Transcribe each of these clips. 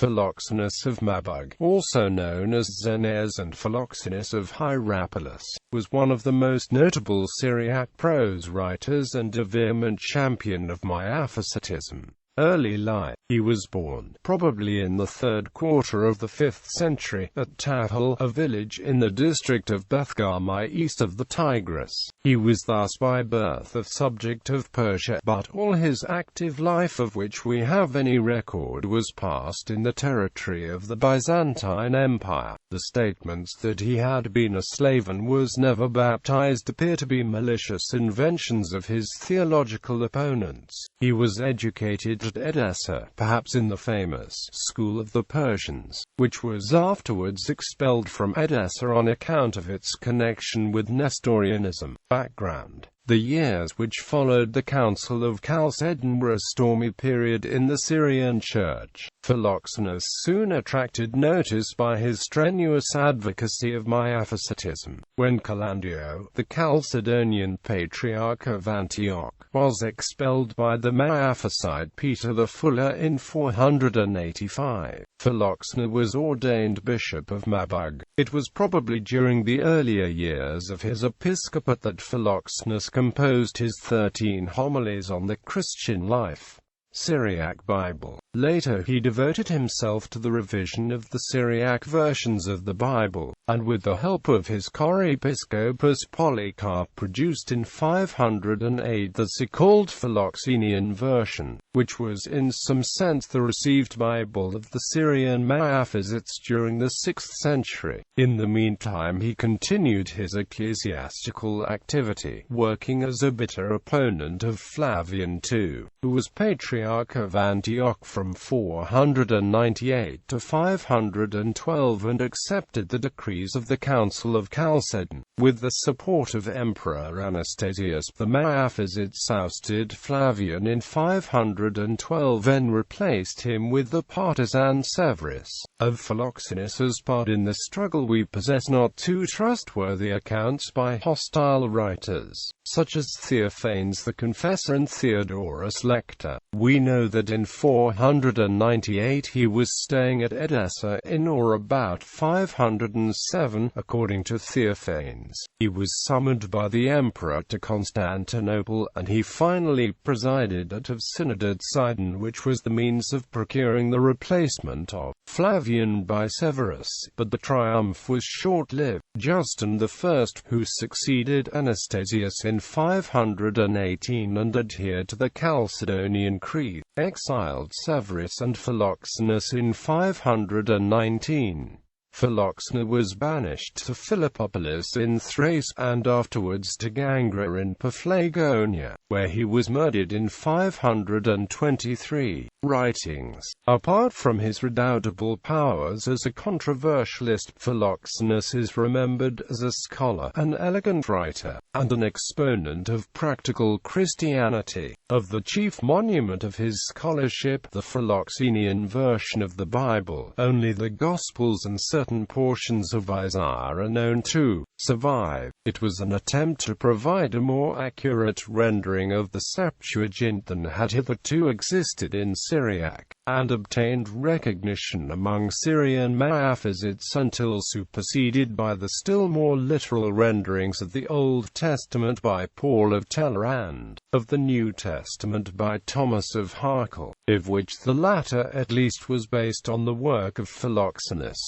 Philoxenus of Mabbug, also known as Xenaias and Philoxenus of Hierapolis, was one of the most notable Syriac prose writers and a vehement champion of Miaphysitism. Early life. He was born, probably in the third quarter of the 5th century, at Tahal, a village in the district of Bethgarmai east of the Tigris. He was thus by birth a subject of Persia, but all his active life of which we have any record was passed in the territory of the Byzantine Empire. The statements that he had been a slave and was never baptized appear to be malicious inventions of his theological opponents. He was educated at Edessa, perhaps in the famous school of the Persians, which was afterwards expelled from Edessa on account of its connection with Nestorianism. Background: the years which followed the Council of Chalcedon were a stormy period in the Syrian Church. Philoxenus soon attracted notice by his strenuous advocacy of Miaphysitism. When Calandio, the Chalcedonian Patriarch of Antioch, was expelled by the Miaphysite Peter the Fuller in 485, Philoxenus was ordained Bishop of Mabbug. It was probably during the earlier years of his episcopate that Philoxenus composed his 13 homilies on the Christian life. Syriac Bible. Later he devoted himself to the revision of the Syriac versions of the Bible, and with the help of his chorepiscopus Polycarp produced in 508 the so-called Philoxenian version, which was in some sense the received Bible of the Syrian Miaphysites during the 6th century. In the meantime he continued his ecclesiastical activity, working as a bitter opponent of Flavian II, who was Patriarch of Antioch from 498 to 512 and accepted the decrees of the Council of Chalcedon. With the support of Emperor Anastasius, the Miaphysites ousted Flavian in 512 and replaced him with the partisan Severus. Of Philoxenus's part in the struggle we possess not two trustworthy accounts by hostile writers, such as Theophanes the Confessor and Theodorus Lector. We know that in 498 he was staying at Edessa in or about 507, according to Theophanes. He was summoned by the emperor to Constantinople, and he finally presided at a synod at Sidon, which was the means of procuring the replacement of Flavian by Severus. But the triumph was short-lived. Justin I, who succeeded Anastasius in 518 and adhered to the Chalcedonian Creed, exiled Severus and Philoxenus in 519. Philoxenus was banished to Hierapolis in Thrace, and afterwards to Gangra in Paphlagonia, where he was murdered in 523. Writings. Apart from his redoubtable powers as a controversialist, Philoxenus is remembered as a scholar, an elegant writer, and an exponent of practical Christianity. Of the chief monument of his scholarship, the Philoxenian version of the Bible, only the Gospels and certain portions of Isaiah are known to survive. It was an attempt to provide a more accurate rendering of the Septuagint than had hitherto existed in Syriac, and obtained recognition among Syrian Miaphysites until superseded by the still more literal renderings of the Old Testament by Paul of Teller and of the New Testament by Thomas of Harkle, of which the latter at least was based on the work of Philoxenus.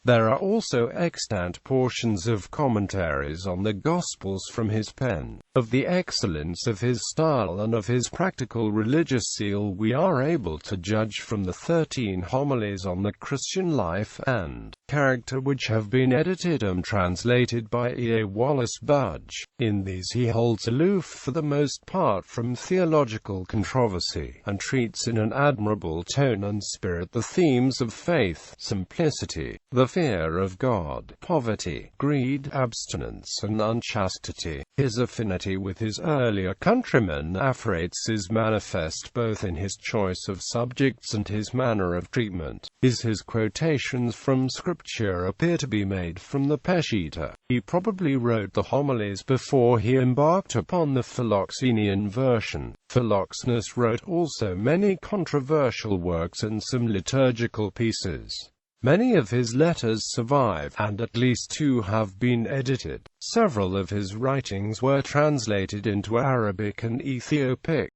There are also extant portions of commentaries on the Gospels from his pen. Of the excellence of his style and of his practical religious zeal we are able to judge from the 13 homilies on the Christian life and character which have been edited and translated by E. A. Wallace Budge. In these he holds aloof for the most part from theological controversy, and treats in an admirable tone and spirit the themes of faith, simplicity, the fear of God, poverty, greed, abstinence and unchastity. His affinity similarity with his earlier countryman Aphraates is manifest both in his choice of subjects and his manner of treatment. His quotations from Scripture appear to be made from the Peshitta. He probably wrote the homilies before he embarked upon the Philoxenian version. Philoxenus wrote also many controversial works and some liturgical pieces. Many of his letters survive, and at least 2 have been edited. Several of his writings were translated into Arabic and Ethiopic.